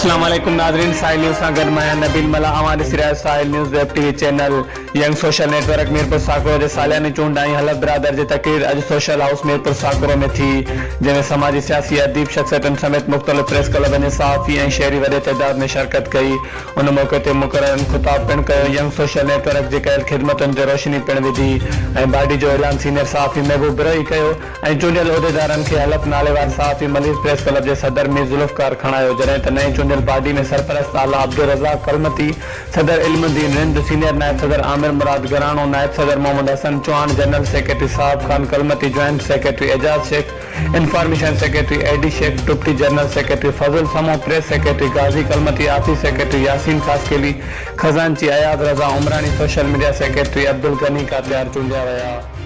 अस्सलाम वालेकुम नाज़रीन, साहिल न्यूज़ सां गॾु मैं नबील मला अवां ॾिसी रहिया Sahil news web TV channel young social network Mirpur Sakro जे सालियानी चूंड ऐं हलफ़ बिरादर जी तक़रीर अॼु सोशल हाउस मीरपुर साकरो में थी, जंहिंमें समाजी सियासी अदीब शख्सियतुनि समेत मुख़्तलिफ़ प्रेस क्लबनि जे सहाफ़ी ऐं शहरी वॾे तइदाद में शिरकत कई। उन मौक़े ते मुक़ररनि ख़िताब पिणु कयो। यंग सोशल नेटवर्क जे कयल ख़िदमतुनि ते रोशनी पिणु विधी ऐं बाडी जो ऐलान सीनियर सहाफ़ी महबूब बिरोई कयो ऐं चूंडियल उहिदेदारनि खे हलफ़ नालेवार सहाफ़ी मलीर प्रेस क्लब जे सदर मीर ज़ुल्फ़कार खणायो, जॾहिं त नए चूंडियल बाडी में सरपरस्त आला अब्दुल रज़ाक कलमती, सदर इल्मुद्दीन रिंद, सीनियर नायब सदर आमिर मुराद गरानो, नायब सदर Mohammad Hassan Chauhan, general secretary Sahib Khan Kalmati, joint secretary Ejaz Sheikh, information secretary एडी शेख टुप्टी, general secretary Fazal Samo, press secretary Ghazi Kalmati, office secretary Yasin Khaskheli, खजानची Ayad Raza Umrani, social media secretary Abdul Ghani Katiar चूंडिया विया।